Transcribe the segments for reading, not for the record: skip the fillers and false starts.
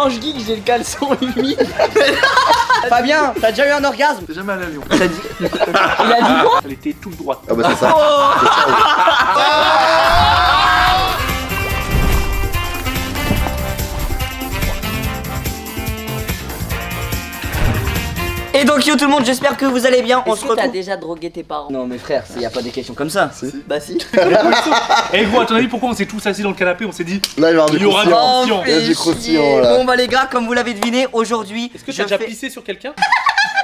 Quand je geek, j'ai le caleçon humide. Fabien, t'as déjà eu un orgasme? T'es jamais allé à Lyon. T'as dit... Il a dit quoi? Elle était tout droite. Ah bah c'est ça. Et donc yo tout le monde, j'espère que vous allez bien. On Est-ce se que t'as retrouve. déjà drogué tes parents? Non mais frère, y a pas des questions comme ça. Bah si. Eh gros, à ton avis, pourquoi on s'est tous assis dans le canapé? On s'est dit, Là il va y avoir du il y aura du croustillant. croustillant. Il y a du croustillant là. Bon bah les gars, comme vous l'avez deviné, aujourd'hui. Est-ce que je t'as déjà fais- pissé sur quelqu'un?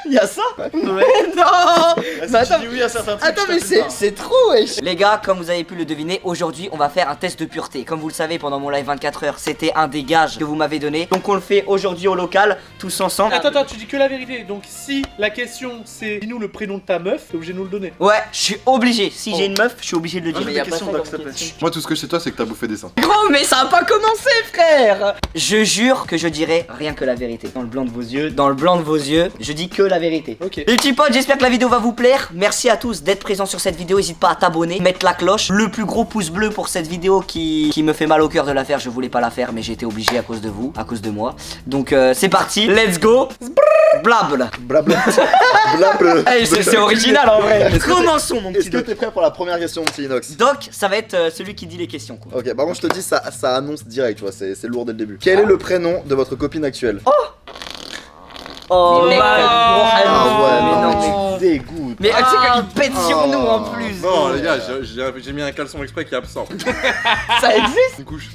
Y a ça? Non. Mais attends, oui à certains trucs. attends mais c'est trop wesh. Les gars, comme vous avez pu le deviner, aujourd'hui on va faire un test de pureté. Comme vous le savez, pendant mon live 24 heures, c'était un des gages que vous m'avez donné. Donc on le fait aujourd'hui au local, tous ensemble. Attends, tu dis que la vérité. Donc si la question c'est dis-nous le prénom de ta meuf, t'es obligé de nous le donner. Ouais, je suis obligé. Si j'ai une meuf, je suis obligé de le dire. Mais y a pas ça comme question. Moi tout ce que je sais toi c'est que t'as bouffé des seins. Gros, mais ça a pas commencé, frère. Je jure que je dirai rien que la vérité. Dans le blanc de vos yeux, je dis que la vérité. Ok. Les petits potes, j'espère que la vidéo va vous plaire. Merci à tous d'être présents sur cette vidéo. N'hésite pas à t'abonner, mettre la cloche. Le plus gros pouce bleu pour cette vidéo qui me fait mal au cœur de la faire. Je voulais pas la faire, mais j'ai été obligé à cause de vous, à cause de moi. Donc c'est parti, let's go. Blabla. Blabla. Blabla. Hey, c'est original en vrai. Commençons mon petit Est-ce que doc. t'es prêt pour la première question mon petit Inox? Doc, ça va être celui qui dit les questions quoi. Ok, par contre je te dis ça annonce direct, tu vois, c'est lourd dès le début. Quel est le prénom de votre copine actuelle? Oh Mais my mec, God. Ah ouais, mais non, mais dégoûte. mais tu sais qu'il pète sur nous en plus. Non les gars, j'ai mis un caleçon exprès qui est absent. Ça existe. Une couche.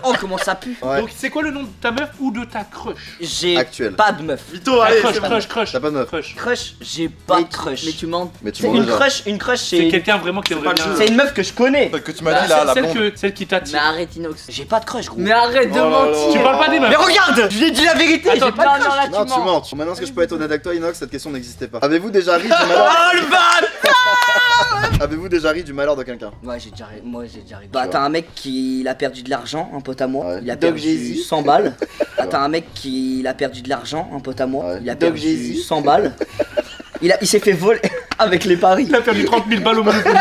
Oh comment ça pue. Ouais. Donc c'est quoi le nom de ta meuf ou de ta crush? J'ai Actuel. pas de meuf. Vito, Ah, allez, crush, c'est bon. crush. T'as pas de meuf. Crush. Crush, j'ai pas de crush. Mais tu mens. Mais tu C'est mens une déjà. crush, C'est c'est quelqu'un vraiment qui aimerait bien. c'est une meuf que je connais. Celle que tu m'as dit là, la blonde. Celle qui Mais t'attire. arrête Inox. J'ai pas de crush gros. Mais arrête de Oh là là. mentir. Tu parles pas des Mais meufs. regarde, je lui ai dit la vérité. Attends, J'ai pas de Non, crush. non, là Non, tu tu mens. mens. Maintenant, est-ce que je peux être honnête avec toi, Inox? Cette question n'existait pas. Avez-vous déjà ri du malheur? Oh le bâtard. Avez-vous déjà ri du malheur de quelqu'un? Ouais, j'ai déjà ri. Bah t'as un mec qui a perdu de l'argent, un pote à moi. Ouais. Il a Doc perdu Jésus. 100 balles. Bah, t'as un mec qui a perdu de l'argent, un pote à moi. Ouais. Il a Doc perdu Jésus. 100 balles. Il s'est fait voler avec les paris. Il a perdu 30 000 balles au Monopoly.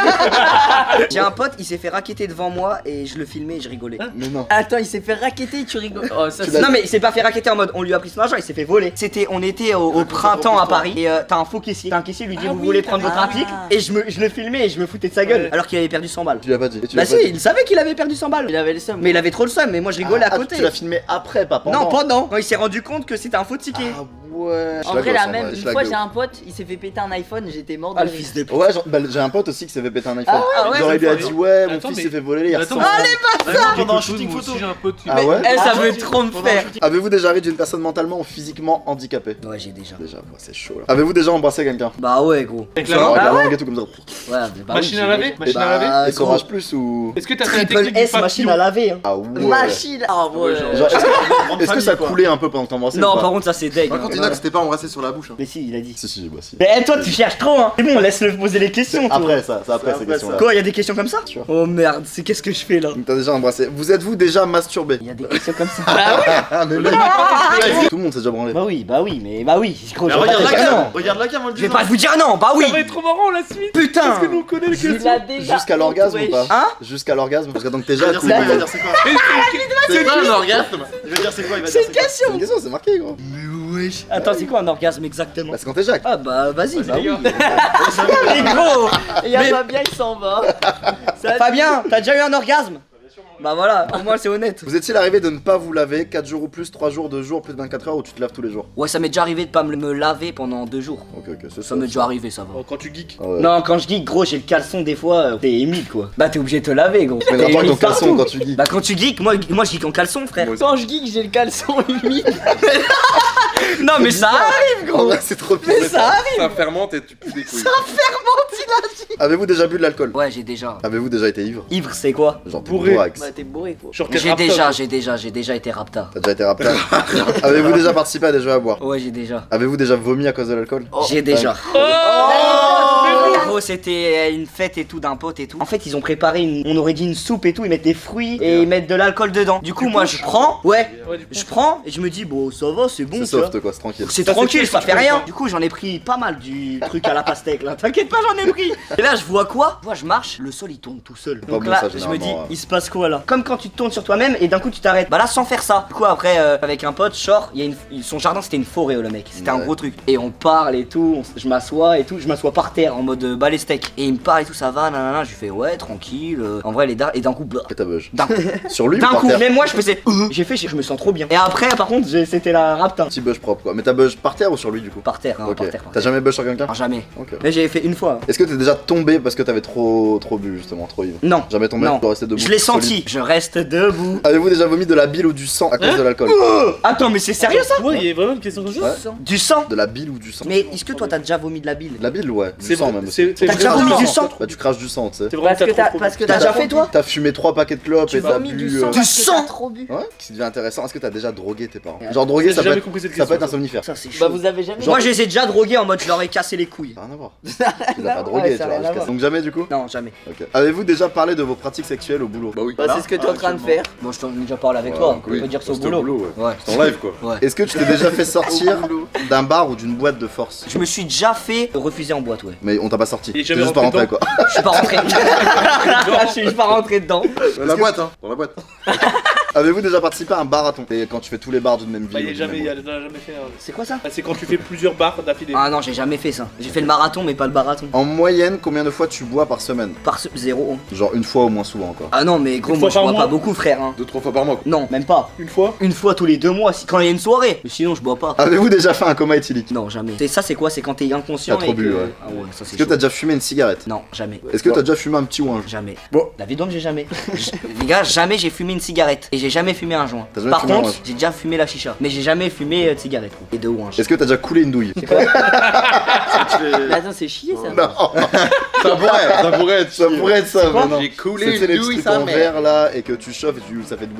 J'ai un pote, il s'est fait racketter devant moi et je le filmais et je rigolais. Mais non. Attends, il s'est fait racketter, tu rigoles. Oh, ça Tu c'est. l'as- Non mais il s'est pas fait racketter en mode on lui a pris son argent, il s'est fait voler. On était au printemps à Paris et t'as un faux caissier. T'as un caissier lui dit Ah vous oui, voulez prendre votre ah. article et je le filmais et je me foutais de sa gueule Ouais. alors qu'il avait perdu 100 balles. Tu l'as pas dit. Et tu Bah l'as si, pas dit. il savait qu'il avait perdu 100 balles. Il avait le seum. Mais il avait trop le seum mais moi je rigolais à Ah, côté. tu l'as filmé après, pas pendant. Non pendant, quand il s'est rendu compte que c'était un faux ticket. Ah ouais. En vrai, la même, une fois j'ai un pote, il s'est fait péter un iPhone, j'étais mort de Ah le rire. fils de p***. Ouais, j'ai un pote aussi qui s'est fait péter un iPhone. Ah ouais, Genre, il lui a dit ouais, mon Attends, fils mais- s'est fait voler, il Attends, ressemble. Pendant un shooting Moi photo. aussi, j'ai un pote. Ah ouais? Eh ça veut trop me faire. Avez-vous déjà ri d'une personne mentalement ou physiquement handicapée? Ouais j'ai déjà. Déjà, ouais, c'est chaud là. Avez-vous déjà embrassé quelqu'un? Bah ouais gros. Avec Genre, la avec langue. la langue et tout comme ça. Ouais mais bah Machine oui, à laver? Machine à laver? Bah, gros. sauvage plus ou. Est-ce que t'as fait la Triple technique du S machine papillon? à laver hein. Ah ouais. Machine. Ah ouais. Genre, est-ce que ça coulait un peu pendant que t'embrassais? Non ou pas? par contre ça c'est deg. Par contre, hein. Inox, t'es pas embrassé sur la bouche. Mais si il a dit. Si, bah si. Mais eh, toi tu cherches trop hein. C'est bon laisse-le poser les questions toi. Après ça, c'est après C'est ces après questions-là. Quoi, y a des questions comme ça? Sûr. Oh merde, c'est qu'est-ce que je fais là? T'as déjà embrassé. Vous êtes-vous déjà masturbé? Il y a des questions comme ça. Ah, mais mec. Tout le monde s'est déjà branlé. Bah oui, mais bah oui. Gros, je vais Regarde pas la te dire cam, non. regarde la cam en le Je vais disant. pas vous dire non, bah oui. Ça va être trop marrant la suite. Putain. Parce que nous on connaît les Il questions. a déjà. Jusqu'à l'orgasme ou pas? Hein? Jusqu'à l'orgasme, parce que donc t'es Il va déjà. dire c'est quoi, il va dire c'est quoi. C'est quoi un orgasme? Il va dire c'est quoi, il va dire C'est une c'est quoi. C'est une question, c'est marqué gros. Attends, c'est quoi un orgasme exactement? Bah c'est quand t'es Jacques. Ah bah vas-y, bah oui. les gars. Mais gros. Et y'a Mais- Fabien, il s'en va. Fabien, t'as déjà eu un orgasme? Bah voilà, au moins c'est honnête. Vous est-il arrivé de ne pas vous laver 4 jours ou plus, 3 jours, 2 jours, plus de 24 heures ou tu te laves tous les jours? Ouais, ça m'est déjà arrivé de pas me laver pendant 2 jours. Ok, c'est Ça m'est déjà arrivé, ça va. Oh, quand tu geeks. Ah ouais. Non, quand je geek, gros, j'ai le caleçon des fois, t'es humide quoi. Bah t'es obligé de te laver, gros. Mais T'es n'importe humide ton caleçon partout. quand tu dis. Bah quand tu geeks, moi je geek en caleçon, frère. Quand je geek, j'ai le caleçon humide. Non mais ça arrive, En gros. vrai, c'est trop Mais pire. ça arrive. Ça fermente et tu pues des couilles. Avez-vous déjà bu de l'alcool? Ouais, j'ai déjà. Avez-vous déjà été ivre? Ivre, c'est quoi? Genre t'es Bourré. bourrax. Bah, t'es bourré quoi. Genre, t'es J'ai raptor. déjà été rapta. T'as déjà été rapta? Avez-vous déjà participé à des jeux à boire? Ouais, j'ai déjà. Avez-vous déjà vomi à cause de l'alcool? J'ai déjà. Oh, Gros, Gros, c'était une fête et tout d'un pote et tout. En fait, ils ont préparé on aurait dit une soupe et tout. Ils mettent des fruits et ils mettent de l'alcool dedans. Du coup, moi, je prends. Ouais. Je prends et je me dis, bon, ça va, c'est bon. C'est soft quoi, c'est tranquille. C'est Ça, tranquille, c'est ça cool, fait tu rien. comprends. Du coup, j'en ai pris pas mal du truc à la pastèque là. T'inquiète pas, j'en ai pris. Et là, je vois quoi? Moi, je marche, le sol il tourne tout seul. Pas Donc bon, là, ça, je me dis, généralement, ouais. il se passe quoi là? Comme quand tu te tournes sur toi-même et d'un coup tu t'arrêtes. Bah là, sans faire ça. Du coup, après, avec un pote, genre, il y a son jardin, c'était une forêt, le mec. C'était un Ouais. gros truc. Et on parle et tout. Je m'assois et tout. Je m'assois par terre en mode balai steak. Et il me parle et tout, ça va, nanana. Je lui fais, ouais, tranquille. En vrai, et d'un coup, bah, Et ta bug. d'un coup, Sur lui ou d'un par coup, terre? même moi, je faisais, j'ai fait, je me sens trop bien. Et après, par contre, c'était la rapta. Petit bug propre quoi. Mais t'as bug par terre ou sur lui du coup? Par terre, non, Ok. par terre. T'as jamais bug sur quelqu'un? Non, jamais. Ok. Mais j'ai fait une fois. Est-ce que t'es déjà tombé parce que t'avais trop bu justement, trop ivre? Non. Jamais tombé? Non. Tu dois rester debout. Je l'ai solide. senti. Je reste debout. Avez-vous déjà vomi de la bile ou du sang à cause de l'alcool? Attends, mais c'est sérieux ça? Ouais, il y a vraiment une question comme ça. Ouais. Du sang? De la bile ou du sang? Mais est-ce que toi t'as déjà vomi de la bile? De la bile, ouais. Du C'est sang vrai, même aussi. c'est T'as déjà vomi du sang? Bah tu craches du sang, tu sais. C'est vraiment Parce que t'as déjà fait, toi? T'as fumé 3 paquets de clopes Tu et t'as vomis du bu. sang. Du parce que sang. t'as trop bu. Ouais, qui devient intéressant. Est-ce que t'as déjà drogué tes parents? Genre drogué, J'ai ça peut jamais être, compris cette ça peut être question. un somnifère. Ça c'est chaud. Bah vous avez jamais. Moi je les ai déjà drogués en mode je leur ai cassé les couilles. Ça n'a rien à voir. Tu l'as pas drogué, tu ça a vois. rien à voir. Donc jamais du coup? Non, jamais. Ok. Avez-vous déjà parlé de vos pratiques sexuelles au boulot? Bah oui. Bah c'est ce que t'es en train de faire. Bon, je t'en ai déjà parlé avec Ouais, toi. oui. On peut dire ça au C'était boulot. ouais. Ouais. C'est en live quoi. Ouais. Est-ce que tu t'es déjà fait sortir d'un bar ou d'une boîte de force? Je me suis déjà fait refuser en boîte, ouais. Mais on t'a pas sorti. Il est T'es jamais juste pas rentré rentré quoi. Je suis pas rentré. Je suis pas rentré dedans. La boîte hein. Dans la boîte. Avez-vous déjà participé à un marathon? Et quand tu fais tous les bars d'une même Bah, ville. il ou d'une même a boîte. jamais fait. C'est quoi ça? Bah, c'est quand tu fais plusieurs bars d'affilée. Ah non, j'ai jamais fait ça. J'ai fait le marathon, mais pas le marathon. En moyenne, combien de fois tu bois par semaine? Zéro. Genre une fois ou moins souvent encore. Ah non, mais gros, Une moi fois je par bois pas mois beaucoup, frère. Hein. 2-3 fois par mois quoi. Non, même pas. Une fois. Une fois tous les 2 mois, quand il y a une soirée. Mais sinon, je bois pas. Avez-vous déjà fait un coma éthylique? Non, jamais. Ça, c'est quoi? C'est quand t'es inconscient. T'as trop et bu, que- ouais. Ah ouais, ça c'est Est-ce que chaud. t'as déjà fumé une cigarette? Non, jamais. Est-ce que t'as déjà fumé un petit ouinge? Jamais. Bon. La vie donc j'ai jamais. Les gars, jamais j'ai fumé une cigarette. Et j'ai jamais fumé un joint. T'as jamais Par fumé un contre, joint? j'ai déjà fumé la chicha. Mais j'ai jamais fumé de cigarette. Et de ouange. Est-ce que t'as déjà coulé une douille? Mais attends, c'est chier ça. Non, Ça pourrait être. ça pourrait être ça, mais non. J'ai coulé C'est les une douille petits sa trucs en mère. verre là et que tu chauffes et ça fait du.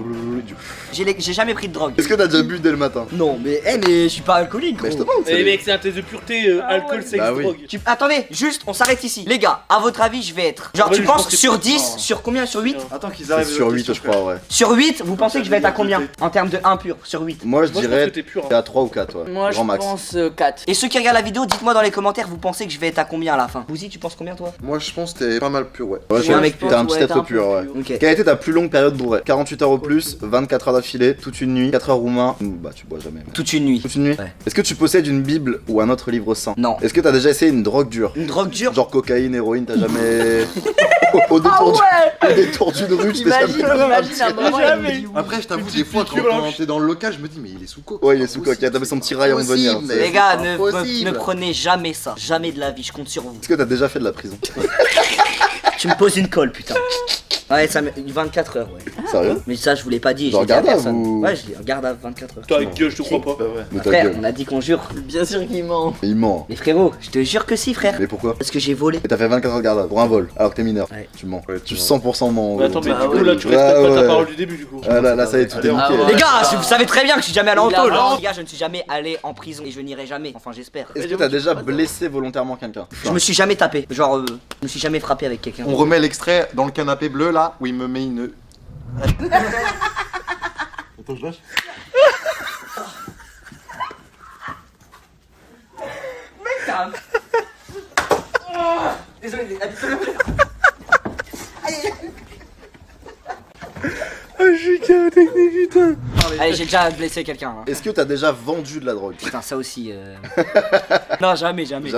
J'ai jamais pris de drogue. Est-ce que t'as déjà bu dès le matin? Non, mais mais je suis pas alcoolique. Mais Gros. je te demande. Eh mec, c'est un test de pureté, alcool, sexe, Bah oui. drogue. Attendez, juste, on s'arrête ici. Les gars, à votre avis, je vais être. Genre, Ouais, tu je pense penses que sur c'est- 10, non. sur combien? Sur 8? Attends qu'ils C'est arrivent. sur 8 je crois, ouais. Sur 8, vous pensez que je vais être à combien? En termes de impur, sur 8. Moi je Moi, je pense dirais que t'es pur. t'es à 3 ou 4, ouais. Moi je Grand max. pense 4. Et ceux qui regardent la vidéo, dites-moi dans les commentaires, vous pensez que je vais être à combien à la fin? Bouzy, tu penses combien toi? Moi je pense que t'es pas mal pur ouais. Ouais, suis un mec t'as pur, un petit être pur, ouais. Ok. Quelle a été ta plus longue période bourrée? 48 heures au plus, 24 heures d'affilée, toute une nuit, 4 heures ou moins. Bah tu bois jamais. Mais... Toute une nuit. Toute une nuit? Ouais. Est-ce que tu possèdes une bible ou un autre livre saint? Non. Est-ce que t'as déjà essayé une drogue dure? Une drogue dure? Genre cocaïne, héroïne, t'as jamais. au détour d'une rue, tu t'es Imagine, jamais. imagine un moment. Jamais. il dit oui. Après je t'avoue Petite des fois quand piqûre, hein. t'es dans le local je me dis mais il est sous coke. Ouais, il est sous coke, il a tapé son petit rail avant de venir. Possible, c'est- Les gars, c'est ne, impossible. ne prenez jamais ça. Jamais de la vie, je compte sur vous. Est-ce que t'as déjà fait de la prison? Tu me poses une colle, putain. Ouais, ça met 24 heures, ouais. Sérieux? Mais ça, je vous l'ai pas dit. Genre j'ai dit à garde à personne. vous. Ouais, je l'ai garde à 24 heures. Toi, avec gueule, je te crois pas. Mais ta Frère, gueule. on a dit qu'on jure. Bien sûr qu'il ment. Mais il ment. Mais frérot, je te jure que si, frère. Mais pourquoi? Parce que j'ai volé. Et t'as fait 24 heures de garde à vue pour un vol alors que t'es mineur. Ouais. Tu mens. Ouais, Tu tu 100% mens. Mais attends, mais Bah du coup, ouais. là, tu respectes pas Ouais. ta parole du début, du coup. Ah là, ça y est, tout est Allez, niqué. ouais. Les gars, vous savez très bien que je suis jamais allé en Il a tôle. raison. Les gars, je ne suis jamais allé en prison et je n'irai jamais. Enfin, j'espère. Est-ce que t'as déjà blessé volontairement quelqu'un? Je me suis jamais tapé. Genre, je me suis jamais frappé avec quelqu'un. On remet l'extrait dans le canapé bleu là où il me met une. Attends je lâche. Désolé. Allez, j'ai déjà blessé quelqu'un. Hein. Est-ce que t'as déjà vendu de la drogue? Putain, ça aussi. Non, jamais. Jamais Du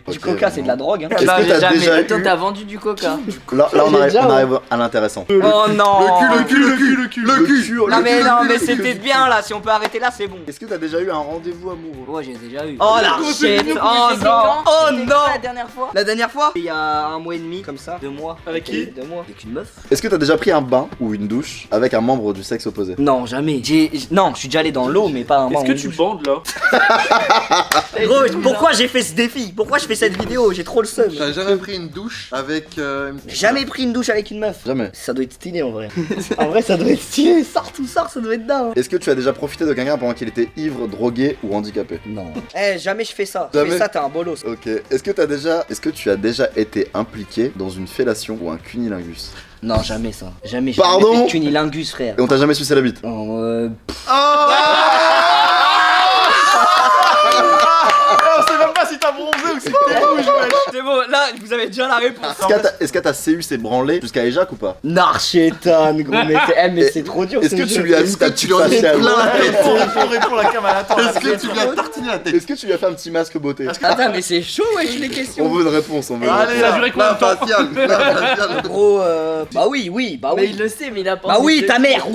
Ok, coca, c'est de la drogue. Hein. Est-ce Non, que j'ai t'as jamais. déjà Attends, eu- t'as vendu du coca. Là, on J'ai arrive, déjà, on ouais. arrive à l'intéressant. Oh non. Le cul. Non mais non mais c'était bien là, si on peut arrêter là c'est bon. Est-ce que t'as déjà eu un rendez-vous amoureux? Ouais j'ai déjà eu. Oh la shit. C'était Oh quand non. Oh C'était non. quand la dernière fois? La dernière fois il y a un mois et demi comme ça, 2 mois. Avec qui? 2 mois. Avec une meuf. Est-ce que t'as déjà pris un bain ou une douche avec un membre du sexe opposé? Non jamais. Non je suis déjà allé dans l'eau mais pas un Est-ce bain que ou une tu douche. bandes là? Gros pourquoi pourquoi j'ai fait ce défi? Pourquoi je fais cette vidéo? J'ai trop le seum. T'as jamais pris une douche avec J'ai jamais pris une douche avec une meuf. Jamais. Ça doit être stylé en vrai. En vrai, ça doit être stylé. Sors tout sort, ça doit être dingue. Est-ce que tu as déjà profité de quelqu'un pendant qu'il était ivre, drogué ou handicapé? Non. Eh, jamais je fais ça. Jamais. Fais ça, t'es un bolos. Ok. Est-ce que tu as déjà été impliqué dans une fellation ou un cunilingus? Non, jamais ça. Jamais. Pardon? Jamais fait cunilingus, frère. Et on t'a jamais sucé la bite? Oh, On sait même pas si t'as bronzé ou si t'es rouge, wesh. c'est bon, là, vous avez déjà la réponse. Est-ce que ta CU s'est branlée jusqu'à Éjac ou pas? Narchétane, gros, mais c'est trop dur. Est-ce que tu lui as mis ta petite lui en as mis faciale? plein la tête? Réponds la caméra, attends. Est-ce que tu lui as tartiné la tête? Est-ce que tu lui as fait un petit masque beauté? Attends, mais c'est chaud, wesh, les On questions. veut une réponse, on veut une Allez, réponse. ça a duré combien de temps? La faciale. Gros, bah oui, bah Mais oui. il le sait, mais il a pas Bah envie oui, de- ta mère,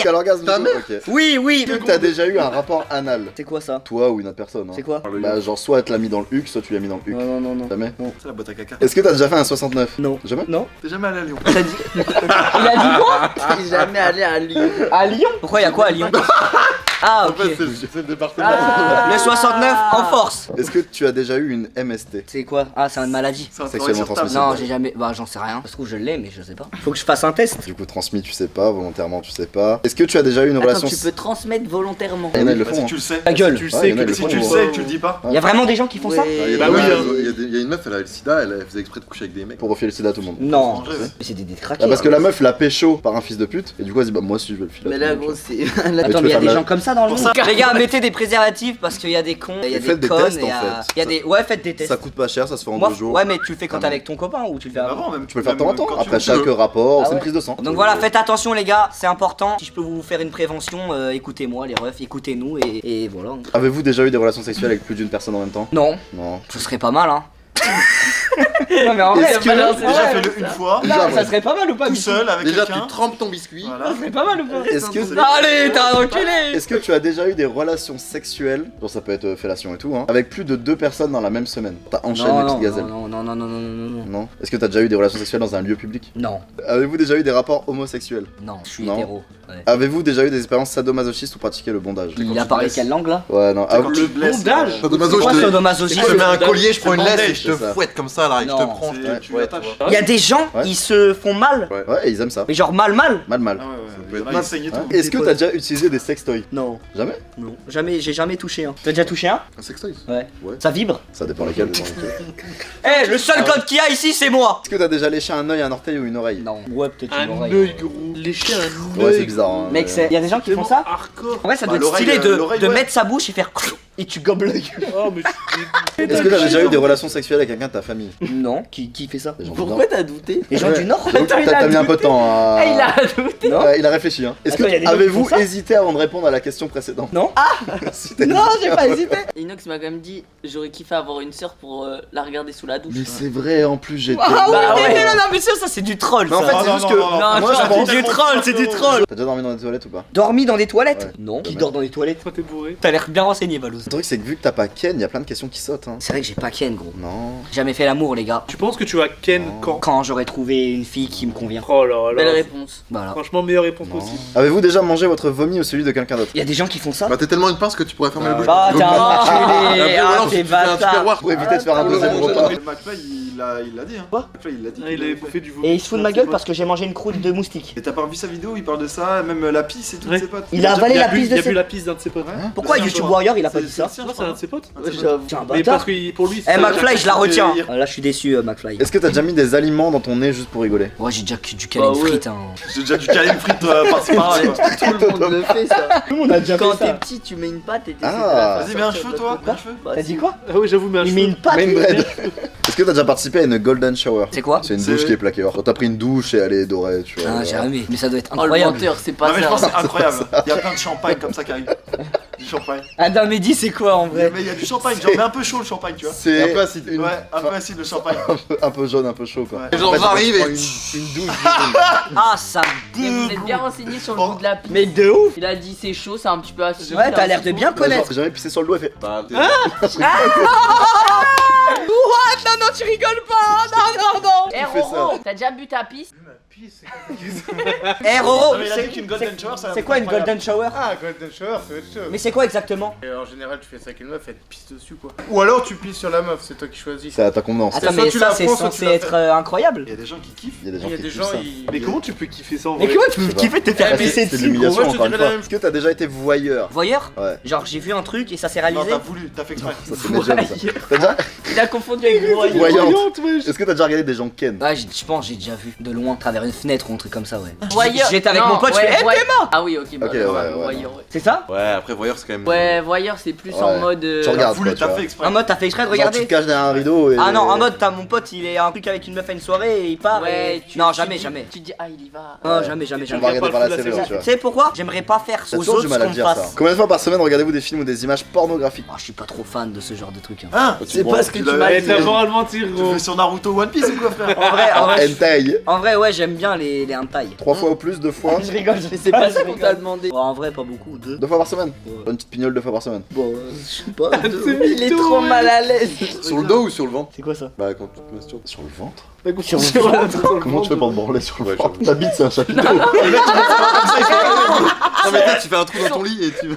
Quel orgasme? Ta mère? Ok. Oui. Est-ce que t'as déjà eu un rapport anal? C'est quoi ça? Toi ou une autre personne? Hein. C'est quoi? Bah genre soit elle te l'a mis dans le huc, soit tu l'as mis dans le huc. Non. Jamais? C'est la boîte à caca. Est-ce que t'as déjà fait un 69? Non. Jamais? Non. T'es jamais allé à Lyon. T'as dit. Il a dit quoi? Il est jamais allé à Lyon. À Lyon? Pourquoi y'a quoi à Lyon? Ah, En ok. fait, c'est le département. Ah. Le 69 en force. Est-ce que tu as déjà eu une MST? C'est quoi? Ah, c'est une maladie. C'est un Sexuellement sur table. transmissible. Non, j'ai jamais. Bah, j'en sais rien. Ça se trouve, je l'ai, mais je sais pas. Faut que je fasse un test. Du coup transmis tu sais pas, volontairement tu sais pas. Est-ce que tu as déjà eu une Attends, relation... tu peux transmettre volontairement. Il y en a, ils le Bah, font, si hein. tu le sais. Ta gueule. Si tu le Ouais, sais, il y en a, ils que le si font, tu le ouais. sais et que tu le dis pas. Il y a vraiment des gens qui font ça? Ouais. Il y a Bah des oui, meufs, il y a une meuf, elle avait le sida, elle faisait exprès de coucher avec des mecs. pour refiler le sida à tout le monde. Non. Manger, ouais. Mais c'est des craqués. Ah, parce que la meuf l'a pécho par un fils de pute, et du coup elle se dit bah moi si je veux le filer. Mais à là, tout le gros, monde. c'est. tu Attends, veux mais il y a faire des de la- gens comme ça dans le monde. Les gars, mettez des préservatifs parce qu'il y a des cons, il y a Faites des des connes, tests, il y en a. fait. Il y a des. Ouais, faites des tests. Ça coûte pas cher, ça se fait en Moi, 2 jours. ouais, mais tu le fais quand Ah t'es non. avec ton copain ou tu le fais Même avant? avant, même. Tu peux le faire de temps en temps, Quand tu après veux. chaque rapport, Ah c'est une ouais. prise de sang. Donc voilà, faites attention les gars, c'est important. Si je peux vous faire une prévention, écoutez-moi les refs, écoutez-nous et voilà. Avez-vous déjà eu des relations sexuelles avec plus d'une personne en même temps? Non, Non. ce serait pas mal hein. Non mais en vrai, Est-ce que- balance, Déjà ouais. fais-le une fois, là, ça serait pas mal ou pas? tout Michou seul, avec Déjà quelqu'un. tu trempes ton biscuit. Voilà. Ça serait pas mal ou pas? Est-ce que Allez, t'as un enculé. Est-ce que tu as déjà eu des relations sexuelles, genre ça peut être fellation et tout, hein, avec plus de 2 personnes dans la même semaine? T'as enchaîné les petites gazelles. non. Non. Est-ce que t'as déjà eu des relations sexuelles dans un lieu public? Non, Avez-vous déjà eu des rapports homosexuels? non, je suis Non. hétéro. Ouais. Avez-vous déjà eu des expériences sadomasochistes ou pratiqué le bondage? Il a parlé quelle langue là? Ouais, non. Quand tu te blesses, bondage. Sadomaso, Quoi je te sadomasochisme? je te mets un collier, je prends une bandage, laisse et je te c'est ça. fouette comme ça là, et je te Non. prends. Ouais, Tu ouais, l'attaches. Il y a des gens, Ouais. ils se font mal, Ouais, et ils aiment ça. mais genre mal. Mal. Ah ouais, peut ouais, être ouais. mal. Saigne et Ouais. tout. Est-ce que t'as déjà utilisé des sextoys? Non, Jamais? non, jamais, j'ai jamais touché un. T'as déjà touché un? Un sextoy. Ouais. Ouais. Ça vibre? Ça dépend lesquels. Eh, le seul code qu'il y a ici, c'est moi. Est-ce que t'as déjà léché un œil, un orteil ou une oreille? Non. Ouais, peut-être Un une oreille. œil gros. Lécher un œil. Ouais, c'est bizarre. Hein, Mec, mais- il y a des gens qui font ça. Hardcore. En vrai, ça Bah, doit être l'oreille, stylé de l'oreille, de ouais. mettre sa bouche et faire et tu gobes l'œil. Oh, mais Est-ce que t'as déjà eu des relations sexuelles avec quelqu'un de ta famille? Non, qui fait ça? Les gens du Pourquoi Nord. t'as douté? Les gens Ouais. du Nord? J'avoue que T'as mis un peu de temps à. Ah, il a douté. Non. Ouais, il a réfléchi. Hein. Est-ce Attends, y a des que gens qui avez-vous font ça hésité avant de répondre à la question précédente? Non. Si t'as Non, j'ai pas hésité. Inox m'a quand même dit j'aurais kiffé avoir une sœur pour la regarder sous la douche. Mais c'est vrai, en plus j'étais. Ah Bah oui, ouais. non, mais ça c'est du troll. Mais en ça. fait, Non, c'est non, juste non, que. non, non. Non, moi, ça, je pense. c'est du troll, c'est du troll. T'as déjà dormi dans des toilettes ou pas? Dormi dans des toilettes? Ouais. Non. Qui Ouais. dort dans des toilettes? toi t'es bourré. T'as l'air bien renseigné, Valouz. Le truc, c'est que vu que t'as pas Ken, y a plein de questions qui sautent. Hein. C'est vrai que j'ai pas Ken, gros. Non. Jamais fait l'amour, les gars. Tu penses que tu vas Ken Non. quand? Quand j'aurais trouvé une fille qui me convient. Oh là Belle là. réponse. Voilà. Franchement, meilleure réponse Non. possible. Avez-vous déjà mangé votre vomi ou celui de quelqu'un d'autre? Il y a des gens qui font ça? Bah t'es tellement une pince que tu pourrais fermer la bouche. Ah, t'es un Après, enculé. Ah, voilà, t'es tu fais un bâtard. tupperware. Pour éviter de faire un deuxième Ouais. repas. McFly, il l'a dit. Hein. Quoi McFly, il l'a dit. Ah, il avait bouffé du vomi. Et il se fout de ma gueule parce que j'ai mangé une croûte de moustique. Et t'as pas vu sa vidéo, il parle de ça, même la pisse et tout Ouais. ses potes. Il a avalé la piste de Il a ses... bu la piste d'un de ses potes. Ouais. Pourquoi C'est un YouTube choix. Warrior il a pas C'est- dit ça? c'est Non, c'est un de ses potes. J'avoue. C'est un Mais parce bâtard. que pour lui, Eh McFly, je la retiens. délire. Là je suis déçu McFly. Est-ce que t'as déjà mis des aliments dans ton nez juste pour rigoler? Ouais, j'ai déjà dû caler Bah une ouais. frite hein. J'ai déjà dû caler une frite par-ci par-là. quoi. Tout le monde le fait ça. Tout le monde a déjà Quand t'es petit, tu mets une pâte et t'essaies de Ah. la faire Vas-y, mets un sortir cheveu de toi, l'autre mets un côté. cheveu. Bah, T'as si. dit quoi? Ah oui, j'avoue, mais un Il cheveu. met une patte. Main bread. Est-ce que t'as déjà participé à une golden shower? C'est quoi? C'est une C'est- douche qui est plaquée. Genre t'as pris une douche et elle est dorée, tu vois. Ah jamais. Mais ça doit être Oh le incroyable. menteur, c'est Non pas mais je pense que ça. c'est incroyable. Il y a plein de champagne comme ça qui arrive. Du champagne. Adam Mehdi c'est quoi en vrai? Mais il y a du champagne, genre mais un peu chaud le champagne, tu vois. C'est un peu acide. une- Ouais, un peu acide le champagne. un peu jaune, un peu chaud quoi. Ouais. En Genre, fait, j'arrive tu et- prends une douche. Ah ça me Mais vous êtes dégoûte. bien renseigné sur le Oh. goût de la pisse. Mais de ouf. Il a dit c'est chaud, c'est un petit peu acide. Ouais, t'as l'air de bien Ouais, connaître. genre, j'ai jamais pissé sur le doigt et fait. Bah, t'es- What? Non non tu rigoles pas. Non non non. Eh fais ça Roro, t'as déjà bu ta pisse? pisses. Eh Roro, Non, mais il a dit qu'une golden shower, ça va c'est être quoi une incroyable. golden shower? Ah, golden shower, c'est autre chose. Mais c'est quoi exactement? Et en général, tu fais ça avec une meuf, elle te pisse dessus quoi. Ou alors tu pisses sur la meuf, c'est toi qui choisis. C'est à ta convenance. Attends, soit mais tu ça la c'est prends, soit censé tu la être fais. incroyable. Il y a des gens qui kiffent. Il y a des gens Il y a qui des kiffent gens, ça. Mais comment tu peux kiffer ça en Mais vrai? comment tu peux kiffer te faire Eh, mais pisser C'est de dessus? l'humiliation Moi, je te encore une dirais fois. la même Est-ce que t'as déjà été voyeur? Voyeur? Ouais. Genre j'ai vu un truc et ça s'est Non, réalisé? t'as voulu, t'as fait exprès. Ça c'est des jeunes ça. T'as déjà Il a confondu avec voyant. voyante? Est-ce que t'as déjà regardé des gens ken? Ouais, je pense j'ai déjà vu de loin à travers une fenêtre ou un truc comme ça, ouais. Voyeur. J'étais avec Non, mon pote, je ouais, fais voy- Ah oui, ok, bah, Ok, ouais, ouais, ouais. voyeur, ouais. c'est ça? Ouais, après voyeur c'est quand même. Ouais, voyeur, c'est plus en Ouais. mode. Tu regardes voulu, quoi, tu t'as vois. fait exprès. En mode t'as fait exprès de Genre tu regarder? te caches derrière un rideau et... Ah non, en mode t'as mon pote il est un truc avec une meuf à une soirée et il part Ouais, et... Non tu jamais, dis- jamais. Tu dis, ah, il y va. Non, jamais, jamais, On jamais. va regarder par la pas le serrure, fou, tu vois. Tu sais pourquoi? J'aimerais pas faire T'as aux toujours autres du ce mal à qu'on me dire ça. fasse. Combien de fois par semaine regardez-vous des films ou des images pornographiques? Oh, je suis pas trop fan de ce genre de truc. Hein. Hein C'est pas ce que tu m'as Eh, dit. t'as vraiment mentir, Tu gros. fais sur Naruto One Piece ou quoi, frère? Hentai. En vrai, ouais, j'aime bien les hentai. 3 fois ou plus, 2 fois? Je rigole, je Mais c'est pas ce qu'on t'a demandé. en vrai, pas beaucoup, 2. 2 fois par semaine? Ouais. Une petite pignole 2 fois par semaine. Bon, je sais pas. Il est trop mal à l'aise. Sur le dos ou sur le ventre? C'est quoi ça? Bah quand tu te masturbes. Sur le ventre? Sur le Comment tu fais pour te branler sur le ventre? Ta bite c'est un chapiteau. Non, mais toi, tu fais un trou dans ton lit et tu.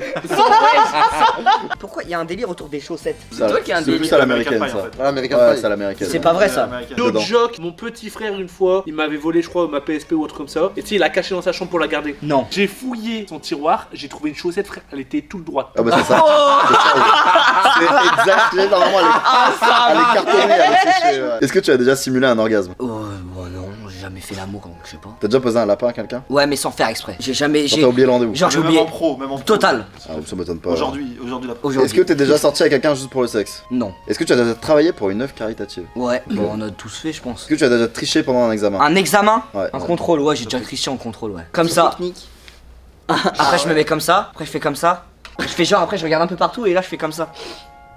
Pourquoi il y a un délire autour des chaussettes? C'est toi qui as un C'est plus délire. à l'américaine American ça. Pie, en fait. Ah, American Ouais, Pie, c'est à l'américaine. C'est pas vrai ça. Dedans. L'autre joke, mon petit frère une fois, il m'avait volé je crois ma PSP ou autre comme ça. Et tu sais, il l'a caché dans sa chambre pour la garder. Non. J'ai fouillé son tiroir, j'ai trouvé une chaussette frère, elle était toute droite. Ah bah c'est ça. C'est exact. Normalement elle est cartonnée, elle est séchée. Ouais. Est-ce que tu as déjà simulé un orgasme? Oh, bon, non, j'ai jamais fait l'amour, donc je sais pas. T'as déjà posé un lapin à quelqu'un? Ouais, mais sans faire exprès. J'ai jamais. Genre t'as oublié le rendez-vous? Genre j'ai Même oublié. en pro, même en pro. Total. Ah ça m'étonne pas. Aujourd'hui la Est-ce Aujourd'hui. que t'es déjà sorti avec quelqu'un juste pour le sexe? Non. Est-ce que tu as déjà travaillé pour une œuvre caritative? Ouais, bon, on a tous fait, je pense. Est-ce que tu as déjà triché pendant un examen? Un examen? Ouais. Un contrôle, ouais, j'ai déjà triché en contrôle, ouais. Comme ça. Technique. Après, je me mets comme ça. Après, je fais comme ça. Après, je fais genre, après, je regarde un peu partout et là, je fais comme ça.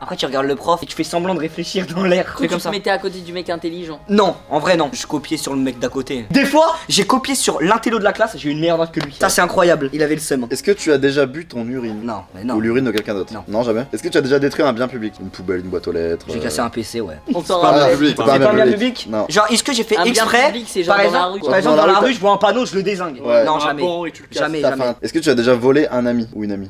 Après, tu regardes le prof et tu fais semblant de réfléchir dans l'air. Je fais Tu comme te ça. mettais à côté du mec intelligent. Non, en vrai, non. Je copiais sur le mec d'à côté. Des fois, j'ai copié sur l'intello de la classe, j'ai eu une meilleure note que lui. Ça, c'est incroyable. Il avait le seum. Est-ce que tu as déjà bu ton urine? Non, mais non. Ou l'urine de quelqu'un d'autre? Non. Jamais. Est-ce que tu as déjà détruit un bien public? Une poubelle, une boîte aux lettres? J'ai cassé un PC, ouais. On s'en Ah, rappelle. public, C'est pas un bien public? Non. Genre, est-ce que j'ai fait Un bien exprès? public, c'est genre Par dans la exemple, rue. par exemple, Dans dans la la rue, rue, je vois un panneau, je le dézingue. Ouais. Non, Un jamais. banc et tu le casses. Jamais, T'as jamais. faim. Est-ce que tu as déjà volé un ami ou une amie?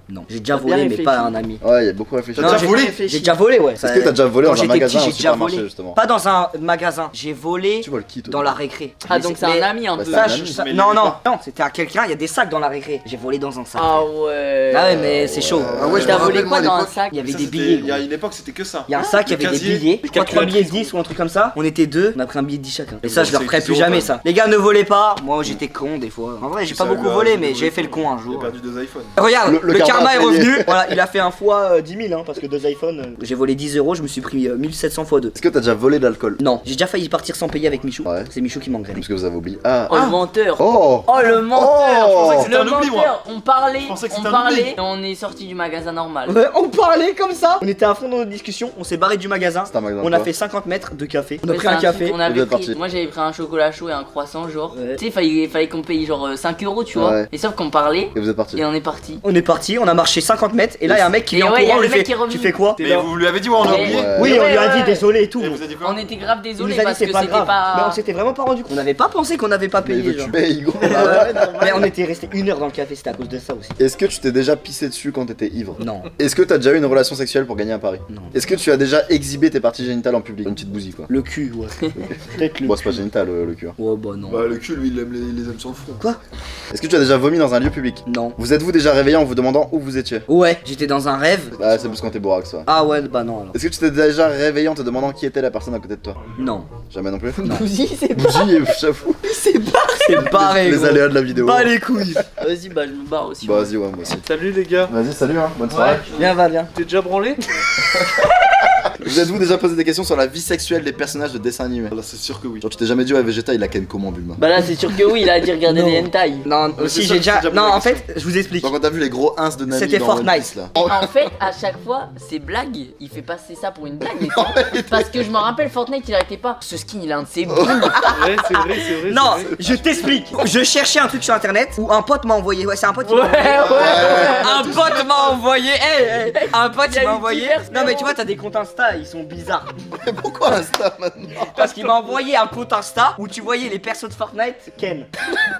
Non. J'ai déjà T'as bien volé, mais réfléchi. pas un ami. Ouais, il y a beaucoup réfléchi. T'as déjà j'ai- volé? J'ai déjà volé, ouais. Est-ce que t'as déjà volé Quand dans un j'étais magasin petit, ou j'ai déjà supermarché volé. justement? Pas dans un magasin, j'ai volé Tu voles qui toi? dans la récré. Ah, donc c'est Mais- un ami un Bah, peu. c'est un Ça, ami. ça- Mais non, il est non, pas. non, c'était à quelqu'un, il y a des sacs dans la récré. J'ai volé dans un sac. Ah ouais. Ah ouais, mais c'est chaud. Ah ouais, je me T'as volé rappelle, moi, quoi à dans un l'époque, sac? Il y avait Ça, des c'était- billets. Il y a gros. une époque, c'était que ça. Il y a un sac, il y avait des casiers, billets, les 3 billets de calculatrices. 10 ou un truc comme ça. On était deux, on a pris un billet de 10 chacun. Et ça, je bon, le c'est referai plus zéro, jamais quand même. ça. Les gars, ne volez pas. Moi, j'étais con des fois. En vrai, j'ai Ça, pas beaucoup le gars, volé, j'ai mais volé j'ai fait le con. con un J'ai jour. perdu 2 iPhones. Regarde, Le le karma karma est a payé. revenu. Voilà, il a fait un fois 10 000, hein, parce que 2 iPhones. J'ai volé 10 euros, je me suis pris 1700 fois 2. Est-ce que t'as déjà volé de l'alcool? Non, j'ai déjà failli partir sans payer avec Michou. Ouais. C'est Michou qui m'engraine. Parce que vous avez oublié. Ah! Oh le menteur. Oh! Oh le menteur. Oh Je pensais que c'était Le un oubli, moi. menteur. On parlait, Je pensais que on c'était un parlait, oubli. et on est sorti du magasin normal. Ouais, on parlait comme ça. On était à fond dans notre discussion, on s'est barré du magasin. C'est un magasin. On a quoi? fait 50 mètres de café. On a Ouais, pris c'est un truc café. qu'on Vous avait êtes pris. parti. Moi j'avais pris un chocolat chaud et un croissant genre. Ouais. Tu sais, fallait qu'on paye genre 5 euros, tu vois. Ouais. Et sauf qu'on parlait Et vous êtes parti. et on est parti. On est parti, on a marché 50 mètres et là il y a un mec qui Et vient en ouais, y a courant, on le lui mec fait qui est revenu. tu fais quoi? T'es Mais là. vous lui avez dit, ouais, on a Ouais. oublié. Ouais. Oui, Ouais, on lui a ouais, dit ouais. désolé et tout. Et vous avez dit quoi? On était grave Il désolé nous a dit parce c'est que pas c'était grave. pas. Mais on s'était vraiment pas rendu compte. On n'avait pas pensé qu'on n'avait pas Mais il payé. veut Genre. tu payes, gros. Mais on était resté 1 heure dans le café, c'était à cause de ça aussi. Est-ce que tu t'es déjà pissé dessus quand t'étais ivre? Non, Est-ce que t'as déjà eu une relation sexuelle pour gagner un pari? non. Est-ce que tu as déjà exhibé tes parties génitales en public? Une petite bousille quoi. Le cul, ouais. Peut-être le Bon, c'est pas génital le cul. hein. Ouais, bah non. Bah, le cul, lui, il aime les aime sur le front. Est-ce que tu as déjà vomi dans un lieu public? Non. Vous êtes-vous déjà réveillé en vous demandant où vous étiez? Ouais, j'étais dans un rêve. Bah, c'est parce qu'on t'es borax, ça. Ah ouais, bah non alors. Est-ce que tu t'es déjà réveillé en te demandant qui était la personne à côté de toi? Non. Jamais non plus? Bougie, c'est pas. Bougie et j'avoue. C'est pareil. Les aléas de la vidéo. Pas les couilles. Vas-y, bah je me barre aussi. Bah, vas-y, ouais, moi aussi. Salut les gars. Vas-y, salut, hein. Bonne soirée. Viens, va, viens. T'es déjà branlé? Vous êtes-vous déjà posé des questions sur la vie sexuelle des personnages de dessins animés? Là, c'est sûr que oui. Genre, tu t'es jamais dit, ouais, Vegeta, il la ken comment, Bulma? Bah là, c'est sûr que oui, il a dit regarder Non. les hentai. Non, c'est aussi ça, j'ai déjà. c'est déjà Non, posé la en fait, je vous explique. Genre, quand t'as vu les gros ins de Nami C'était dans One Fortnite. Piece, là. Et en fait, à chaque fois, ces blagues, il fait passer ça pour une blague. Mais parce que je me rappelle, Fortnite, il arrêtait pas. Ce skin, il a un de ses boules. Ouais, c'est vrai, c'est vrai. Non, c'est vrai. je t'explique. Je cherchais un truc sur internet où un pote m'a envoyé. Ouais, c'est un pote qui Ouais, m'a envoyé. ouais. Un pote m'a envoyé. Un pote Il y a il m'a une envoyé. diverse, Non, mais frérot. tu vois, t'as des comptes Insta ils sont bizarres. Mais pourquoi Insta maintenant? Parce qu'il m'a envoyé un compte Insta où tu voyais les persos de Fortnite. Ken.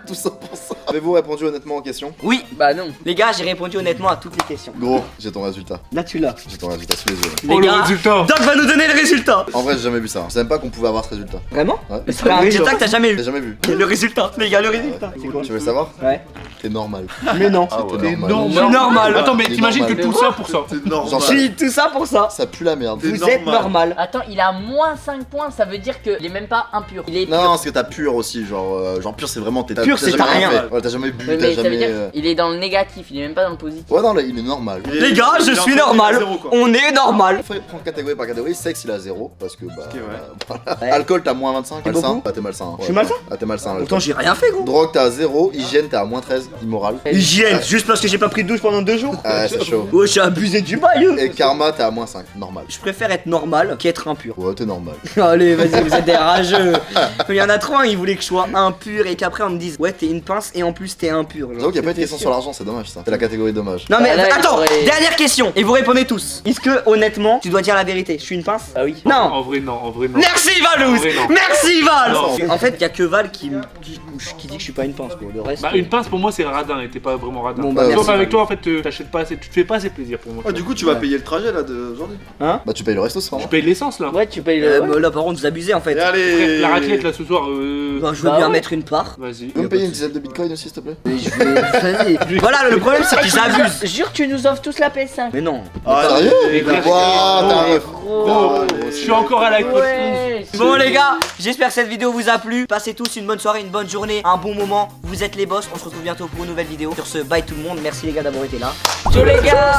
Tout ça pour ça. Avez-vous répondu honnêtement aux questions? Oui. Bah non. Les gars, j'ai répondu honnêtement à toutes les questions. Gros, j'ai ton résultat. Là, tu l'as. J'ai ton résultat sous les yeux. Oh, Les le gars, résultat. Doc va nous donner le résultat. En vrai, j'ai jamais vu ça. Je savais même pas qu'on pouvait avoir ce résultat. Vraiment? Ouais. C'est un résultat que t'as jamais J'ai eu. jamais vu. Le résultat, les gars, le résultat. C'est quoi? Tu veux le savoir? Ouais. T'es normal. Mais non. Ah ouais. T'es normal. Je suis normal. Attends, mais Il est t'imagines que normal. tout ça pour ça. C'est normal. Genre, Je suis tout ça pour ça. ça pue la merde. Vous êtes normal. Attends, il a moins 5 points, ça veut dire qu'il est même pas impur. Il est pur. Non, c'est que t'as pur aussi, genre pur c'est vraiment Pur, c'est jamais t'as rien. fait. Ouais, t'as jamais bu, Ouais, t'as mais ça veut jamais. dire qu'il est dans le négatif, il est même pas dans le positif. Ouais non là il est normal. Les gars, je suis normal. On est normal. Faut prendre catégorie par catégorie, sexe il a 0 parce que bah ouais. voilà. Ouais. Alcool t'as moins 25, C'est malsain, beaucoup bah t'es malsain. Je suis malsain. Ah t'es malsain. Pourtant, j'ai rien fait, gros. Drogue t'as 0, hygiène t'as à moins 13, immoral. Hygiène, juste parce que j'ai pas pris de douche pendant 2 jours. Ah ouais, c'est chaud. Oh, j'ai abusé du bail. Et karma t'as à moins 5, normal. Je préfère être normal qu'être impur. Ouais t'es normal. Allez, vas-y, vous êtes des rageux. Il y en a trop, ils voulaient que je sois impur et qu'après on me dise ouais, t'es une pince et en plus t'es impur. J'avoue qu'il y a pas de question sur l'argent, c'est dommage ça. C'est la catégorie dommage. Non mais Là, il attends, faudrait- dernière question et vous répondez tous. Est-ce que honnêtement, tu dois dire la vérité? Je suis une pince? Ah oui. Non. En vrai, non. En vrai, non. Merci Valouz. En vrai, non. Merci Val. Non. En fait, y a que Val qui dit que je suis pas une pince quoi. Le reste. Bah, une pince pour moi c'est radin et t'es pas vraiment radin. Bon, bah, Sauf merci, avec Val. toi en fait, t'achètes pas assez, tu te fais pas assez plaisir pour moi. Ah, du coup, tu vas payer le trajet là d'aujourd'hui. Bah tu payes le resto ce soir. Tu payes de l'essence là. Ouais, tu payes le. Mais là par contre vous abusez en fait. Et allez. La raclette là ce soir, Bah, je veux Bah bien ouais. mettre une part. vas-y. Tu peux me payer une dizaine de bitcoins aussi s'il te plaît? Mais je vais. Vas-y. Voilà, le problème c'est qu'ils abusent. Jure, tu nous offres tous la PS5. Mais non. Sérieux? Et frère, Waouh, t'es un meuf. Gros, je suis encore à la côte. Ouais. Bon les gars, j'espère que cette vidéo vous a plu. Passez tous une bonne soirée, une bonne journée, un bon moment. Vous êtes les boss. On se retrouve bientôt pour une nouvelle vidéo. Sur ce, bye tout le monde. Merci les gars d'avoir été là. Ciao les gars.